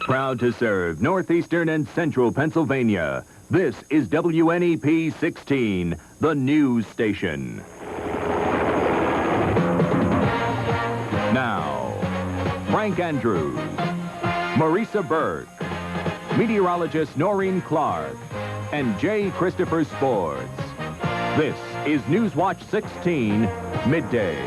Proud to serve northeastern and central Pennsylvania. This is WNEP 16, the news station. Now, Frank Andrews, Marisa Burke, meteorologist Noreen Clark, and J. Christopher Sports. This is Newswatch 16, midday.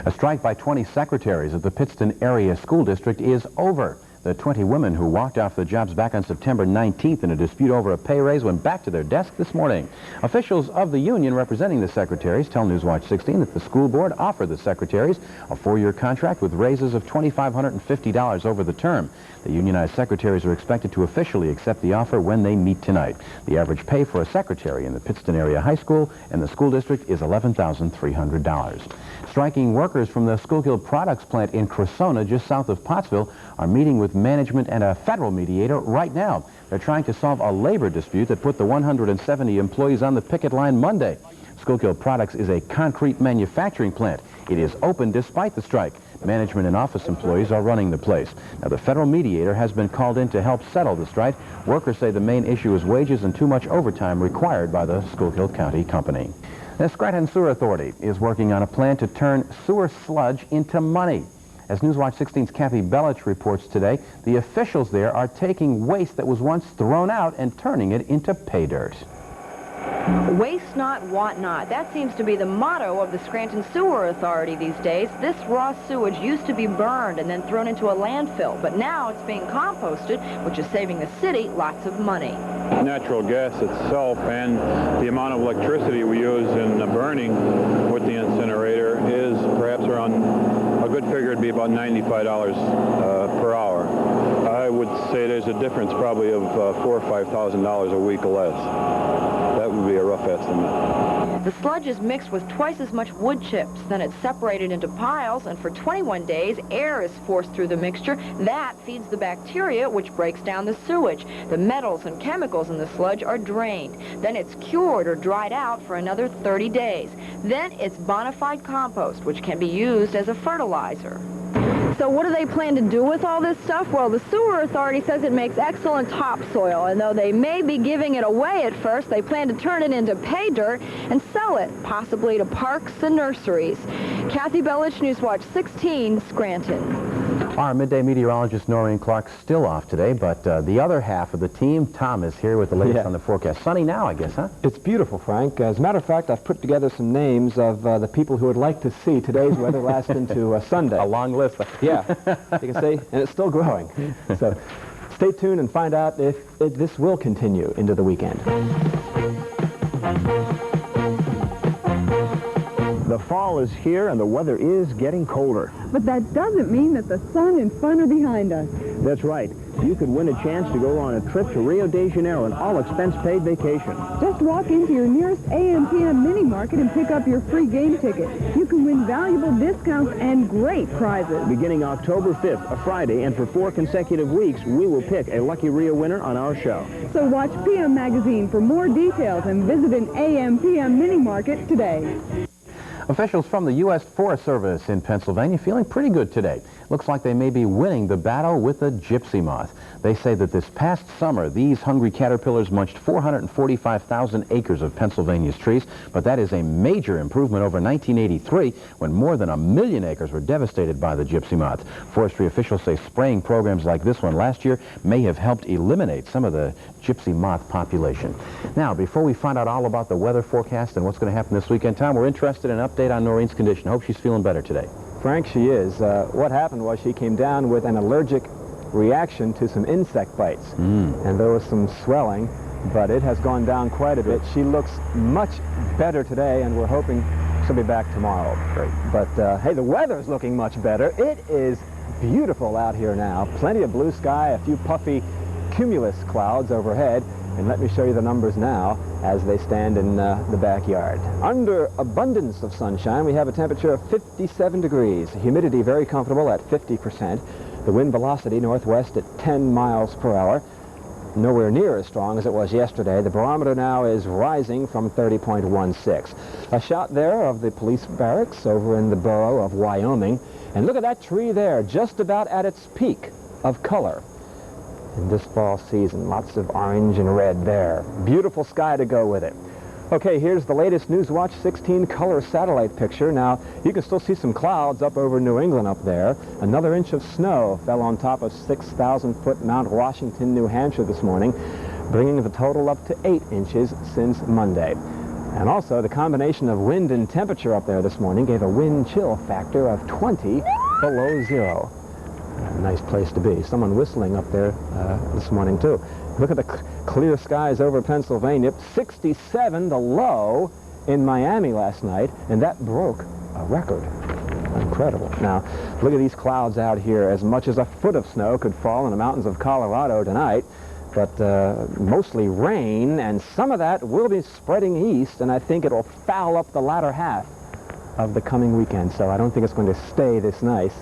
A strike by 20 secretaries of the Pittston Area School District is over. The 20 women who walked off the jobs back on September 19th in a dispute over a pay raise went back to their desk this morning. Officials of the union representing the secretaries tell Newswatch 16 that the school board offered the secretaries a 4-year contract with raises of $2,550 over the term. The unionized secretaries are expected to officially accept the offer when they meet tonight. The average pay for a secretary in the Pittston Area High School and the school district is $11,300. Striking workers from the Schuylkill Products plant in Cressona, just south of Pottsville, are meeting with management and a federal mediator right now. They're trying to solve a labor dispute that put the 170 employees on the picket line Monday. Schuylkill Products is a concrete manufacturing plant. It is open despite the strike. Management and office employees are running the place. Now, the federal mediator has been called in to help settle the strike. Workers say the main issue is wages and too much overtime required by the Schuylkill County Company. The Scranton Sewer Authority is working on a plan to turn sewer sludge into money. As Newswatch 16's Kathy Bellich reports today, the officials there are taking waste that was once thrown out and turning it into pay dirt. Waste not, want not. That seems to be the motto of the Scranton Sewer Authority these days. This raw sewage used to be burned and then thrown into a landfill, but now it's being composted, which is saving the city lots of money. Natural gas itself and the amount of electricity we use in burning with the incinerator is perhaps around, a good figure would be about $95 per hour. I would say there's a difference probably of $4,000 or $5,000 a week or less. That would be a rough estimate. The sludge is mixed with twice as much wood chips. Then it's separated into piles, and for 21 days, air is forced through the mixture. That feeds the bacteria, which breaks down the sewage. The metals and chemicals in the sludge are drained. Then it's cured or dried out for another 30 days. Then it's bona fide compost, which can be used as a fertilizer. So what do they plan to do with all this stuff? Well, the Sewer Authority says it makes excellent topsoil, and though they may be giving it away at first, they plan to turn it into pay dirt and sell it, possibly to parks and nurseries. Kathy Bellich, Newswatch 16, Scranton. Our midday meteorologist Noreen Clark still off today, but the other half of the team, Tom, is here with the latest on the forecast. Sunny now, I guess, huh? It's beautiful, Frank. As a matter of fact, I've put together some names of the people who would like to see today's weather last into Sunday. A long list. Yeah, you can see, and it's still growing. So stay tuned and find out if this will continue into the weekend. The fall is here and the weather is getting colder. But that doesn't mean that the sun and fun are behind us. That's right. You could win a chance to go on a trip to Rio de Janeiro, an all-expense-paid vacation. Just walk into your nearest AM/PM mini market and pick up your free game ticket. You can win valuable discounts and great prizes. Beginning October 5th, a Friday, and for 4 consecutive weeks, we will pick a lucky Rio winner on our show. So watch PM Magazine for more details and visit an AM/PM mini market today. Officials from the U.S. Forest Service in Pennsylvania feeling pretty good today. Looks like they may be winning the battle with the gypsy moth. They say that this past summer, these hungry caterpillars munched 445,000 acres of Pennsylvania's trees, but that is a major improvement over 1983, when more than 1 million acres were devastated by the gypsy moth. Forestry officials say spraying programs like this one last year may have helped eliminate some of the gypsy moth population. Now, before we find out all about the weather forecast and what's going to happen this weekend, Tom, we're interested in an update on Noreen's condition. Hope she's feeling better today. Frank, she is. What happened was she came down with an allergic reaction to some insect bites. And there was some swelling, but it has gone down quite a bit. She looks much better today, and we're hoping she'll be back tomorrow. Great. But, hey, the weather's looking much better. It is beautiful out here now. Plenty of blue sky, a few puffy cumulus clouds overhead. And let me show you the numbers now as they stand in the backyard. Under abundance of sunshine, we have a temperature of 57 degrees. Humidity very comfortable at 50%. The wind velocity northwest at 10 miles per hour. nowhere near as strong as it was yesterday. The barometer now is rising from 30.16. A shot there of the police barracks over in the borough of Wyoming. And look at that tree there, just about at its peak of color in this fall season. Lots of orange and red there. Beautiful sky to go with it. Okay, here's the latest Newswatch 16 color satellite picture. Now, you can still see some clouds up over New England up there. Another inch of snow fell on top of 6,000-foot Mount Washington, New Hampshire this morning, bringing the total up to 8 inches since Monday. And also, the combination of wind and temperature up there this morning gave a wind chill factor of 20 below zero. A nice place to be. Someone whistling up there this morning, too. Look at the clear skies over Pennsylvania. 67, the low in Miami last night, and that broke a record. Incredible. Now, look at these clouds out here. As much as a foot of snow could fall in the mountains of Colorado tonight, but mostly rain, and some of that will be spreading east, and I think it'll foul up the latter half of the coming weekend. So I don't think it's going to stay this nice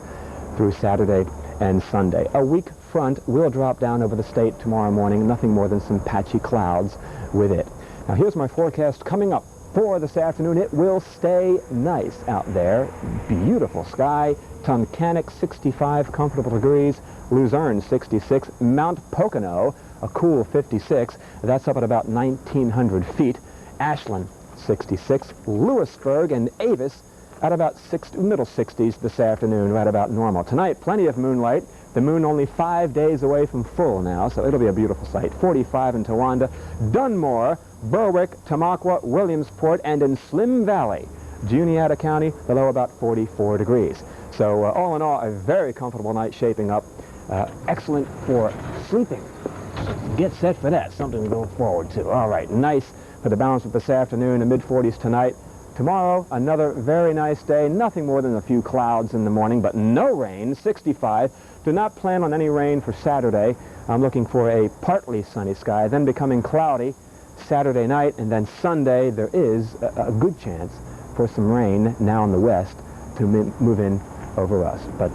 through Saturday and Sunday. A weak front will drop down over the state tomorrow morning, nothing more than some patchy clouds with it. Now here's my forecast coming up for this afternoon. It will stay nice out there. Beautiful sky. Tunkhannock 65 comfortable degrees, Luzerne 66, Mount Pocono a cool 56. That's up at about 1,900 feet. Ashland 66, Lewisburg and Avis at about middle 60s this afternoon, right about normal. Tonight, plenty of moonlight. The moon only 5 days away from full now, so it'll be a beautiful sight. 45 in Towanda, Dunmore, Berwick, Tamaqua, Williamsport, and in Slim Valley, Juniata County, the low about 44 degrees. So all in all, a very comfortable night shaping up. Excellent for sleeping. Get set for that, something to go forward to. All right, nice for the balance of this afternoon, the mid-40s tonight. Tomorrow, another very nice day. Nothing more than a few clouds in the morning, but no rain, 65. Do not plan on any rain for Saturday. I'm looking for a partly sunny sky, then becoming cloudy Saturday night, and then Sunday there is a good chance for some rain now in the west to move in over us. But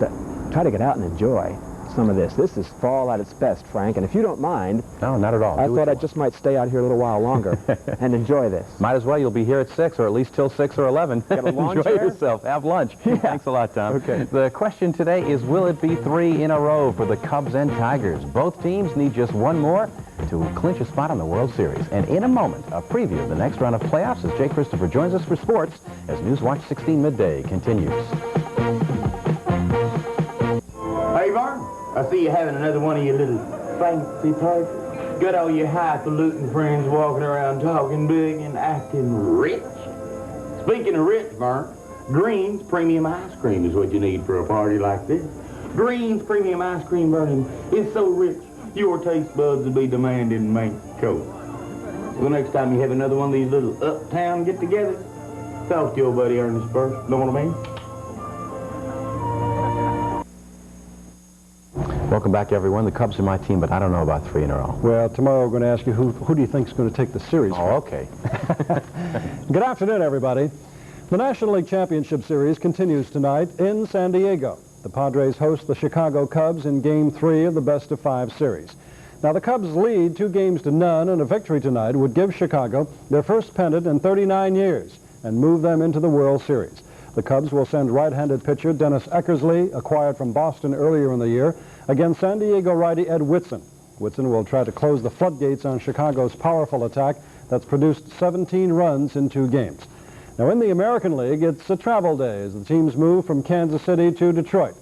try to get out and enjoy some of this. This is fall at its best, Frank, and if you don't mind... No, not at all. I thought I just might stay out here a little while longer and enjoy this. Might as well. You'll be here at 6, or at least till 6 or 11. Get a lawn Enjoy chair? yourself. Have lunch. Yeah. Thanks a lot, Tom. Okay. The question today is, will it be 3 in a row for the Cubs and Tigers? Both teams need just one more to clinch a spot in the World Series. And in a moment, a preview of the next round of playoffs as Jay Christopher joins us for sports as Newswatch 16 Midday continues. Hey, Vern, I see you having another one of your little fancy parties. Got all your highfalutin friends walking around talking big and acting rich. Speaking of rich, Vern, Green's Premium Ice Cream is what you need for a party like this. Green's Premium Ice Cream, Vernon, is so rich, your taste buds will be demanding mink coat. So next time you have another one of these little uptown get-togethers, talk to your buddy Ernest first. Know what I mean? Welcome back, everyone. The Cubs are my team, but I don't know about 3 in a row. Well, tomorrow we're going to ask you who do you think is going to take the series? Oh, okay. Good afternoon, everybody. The National League Championship Series continues tonight in San Diego. The Padres host the Chicago Cubs in Game 3 of the best-of-5 series. Now, the Cubs lead 2-0, and a victory tonight would give Chicago their first pennant in 39 years and move them into the World Series. The Cubs will send right-handed pitcher Dennis Eckersley, acquired from Boston earlier in the year, against San Diego righty Ed Whitson. Whitson will try to close the floodgates on Chicago's powerful attack that's produced 17 runs in 2 games. Now, in the American League, it's a travel day as the teams move from Kansas City to Detroit.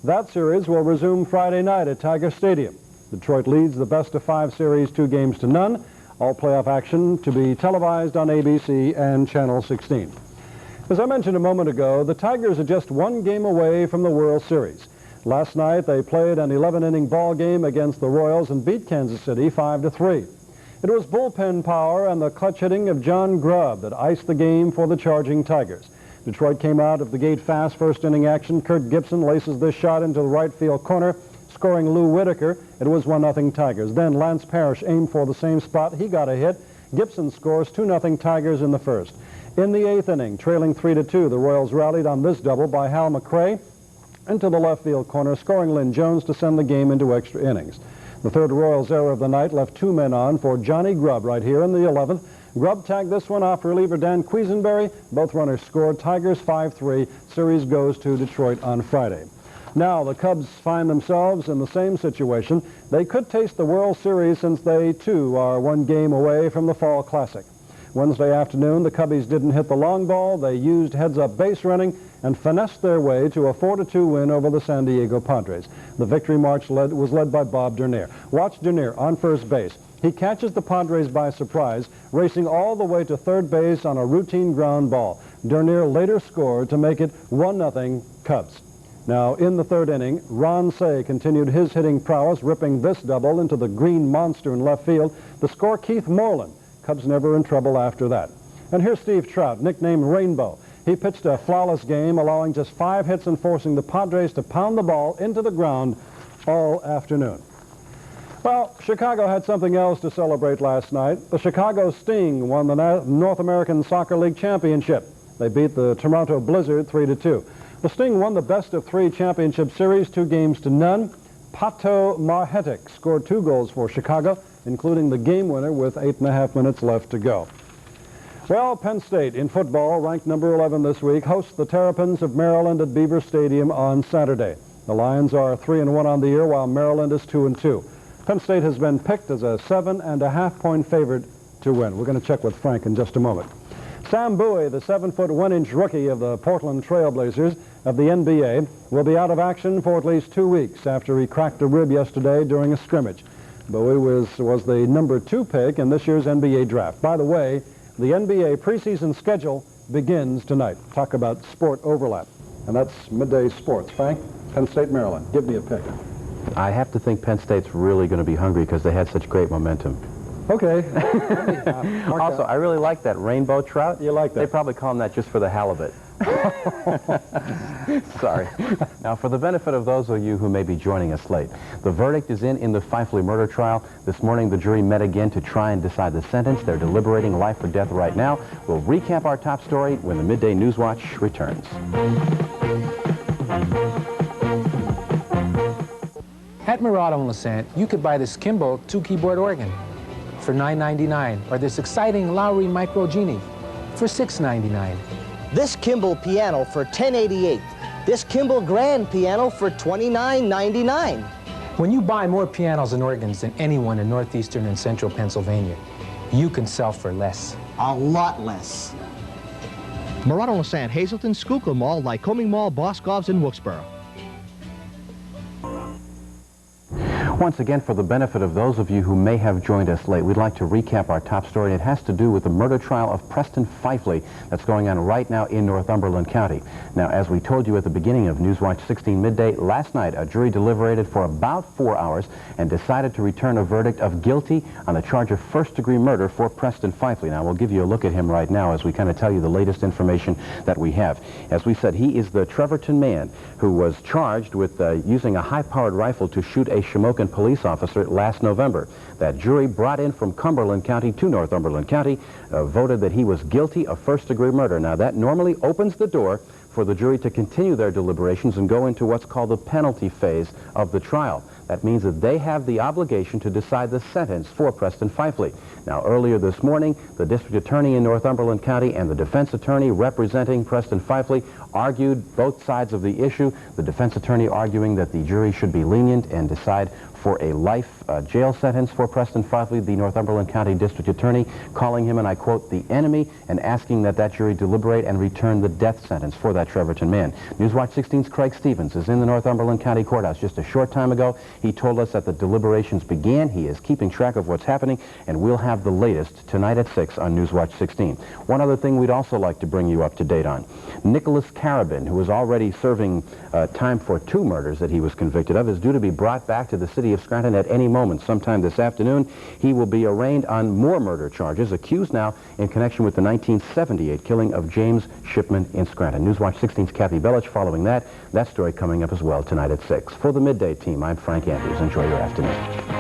That series will resume Friday night at Tiger Stadium. Detroit leads the best-of-5 series 2-0. All playoff action to be televised on ABC and Channel 16. As I mentioned a moment ago, the Tigers are just 1 game away from the World Series. Last night, they played an 11-inning ball game against the Royals and beat Kansas City 5-3. It was bullpen power and the clutch hitting of John Grubb that iced the game for the charging Tigers. Detroit came out of the gate fast first-inning action. Kurt Gibson laces this shot into the right field corner, scoring Lou Whitaker. It was 1-0 Tigers. Then Lance Parrish aimed for the same spot. He got a hit. Gibson scores 2-0 Tigers in the first. In the 8th inning, trailing 3-2, the Royals rallied on this double by Hal McRae into the left field corner, scoring Lynn Jones to send the game into extra innings. The third Royals error of the night left 2 men on for Johnny Grubb right here in the 11th. Grubb tagged this one off reliever Dan Quisenberry. Both runners scored. Tigers 5-3. Series goes to Detroit on Friday. Now the Cubs find themselves in the same situation. They could taste the World Series since they, too, are 1 game away from the Fall Classic. Wednesday afternoon, the Cubbies didn't hit the long ball. They used heads-up base running and finessed their way to a 4-2 win over the San Diego Padres. The victory march was led by Bob Dernier. Watch Dernier on first base. He catches the Padres by surprise, racing all the way to third base on a routine ground ball. Dernier later scored to make it 1-0 Cubs. Now, in the third inning, Ron Cey continued his hitting prowess, ripping this double into the green monster in left field to score Keith Moreland. Cubs never in trouble after that. And here's Steve Trout, nicknamed Rainbow. He pitched a flawless game, allowing just 5 hits and forcing the Padres to pound the ball into the ground all afternoon. Well, Chicago had something else to celebrate last night. The Chicago Sting won the North American Soccer League Championship. They beat the Toronto Blizzard 3-2. The Sting won the best-of-3 championship series 2-0. Pato Marhetic scored 2 goals for Chicago, including the game winner with 8.5 minutes left to go. Well, Penn State in football, ranked number 11 this week, hosts the Terrapins of Maryland at Beaver Stadium on Saturday. The Lions are 3-1 on the year, while Maryland is 2-2. Penn State has been picked as a 7.5-point favorite to win. We're going to check with Frank in just a moment. Sam Bowie, the 7-foot 1-inch rookie of the Portland Trailblazers of the NBA, will be out of action for at least 2 weeks after he cracked a rib yesterday during a scrimmage. Bowie was the number 2 pick in this year's NBA draft. By the way, the NBA preseason schedule begins tonight. Talk about sport overlap. And that's Midday Sports. Frank, Penn State, Maryland. Give me a pick. I have to think Penn State's really going to be hungry because they had such great momentum. Okay. Also, I really like that rainbow trout. You like that? They probably call them that just for the halibut. Sorry. Now, for the benefit of those of you who may be joining us late, the verdict is in the Fifely murder trial. This morning, the jury met again to try and decide the sentence. They're deliberating life or death right now. We'll recap our top story when the Midday Newswatch returns. At Murado and Lassant, you could buy this Kimball 2-keyboard organ for $9.99, or this exciting Lowry Micro Genie for $6.99. This Kimball piano for $10.88. This Kimball Grand piano for $29.99. When you buy more pianos and organs than anyone in northeastern and central Pennsylvania, you can sell for less. A lot less. Murado and Lassant, Hazleton, Schuylkill Mall, Lycoming Mall, Boscov's, and Wilkes-Barre. Once again, for the benefit of those of you who may have joined us late, we'd like to recap our top story, and it has to do with the murder trial of Preston Fifely that's going on right now in Northumberland County. Now, as we told you at the beginning of Newswatch 16 Midday, last night a jury deliberated for about 4 hours and decided to return a verdict of guilty on the charge of first-degree murder for Preston Fifely. Now, we'll give you a look at him right now as we kind of tell you the latest information that we have. As we said, he is the Trevorton man who was charged with using a high-powered rifle to shoot a Shamokin police officer last November. That jury, brought in from Cumberland County to Northumberland County, voted that he was guilty of first-degree murder. Now, that normally opens the door for the jury to continue their deliberations and go into what's called the penalty phase of the trial. That means that they have the obligation to decide the sentence for Preston Fifely. Now, earlier this morning, the district attorney in Northumberland County and the defense attorney representing Preston Fifely argued both sides of the issue. The defense attorney arguing that the jury should be lenient and decide for a life jail sentence for Preston Fifely, the Northumberland County district attorney calling him, and I quote, the enemy, and asking that that jury deliberate and return the death sentence for that Trevorton man. Newswatch 16's Craig Stevens is in the Northumberland County Courthouse just a short time ago. He told us that the deliberations began. He is keeping track of what's happening, and we'll have the latest tonight at 6 on Newswatch 16. One other thing we'd also like to bring you up to date on. Nicholas Carabin, who is already serving time for 2 murders that he was convicted of, is due to be brought back to the city of Scranton at any moment. Sometime this afternoon, he will be arraigned on more murder charges, accused now in connection with the 1978 killing of James Shipman in Scranton. Newswatch 16's Kathy Bellich following that story coming up as well tonight at 6. For the Midday team, I'm Frank Andrews. Enjoy your afternoon.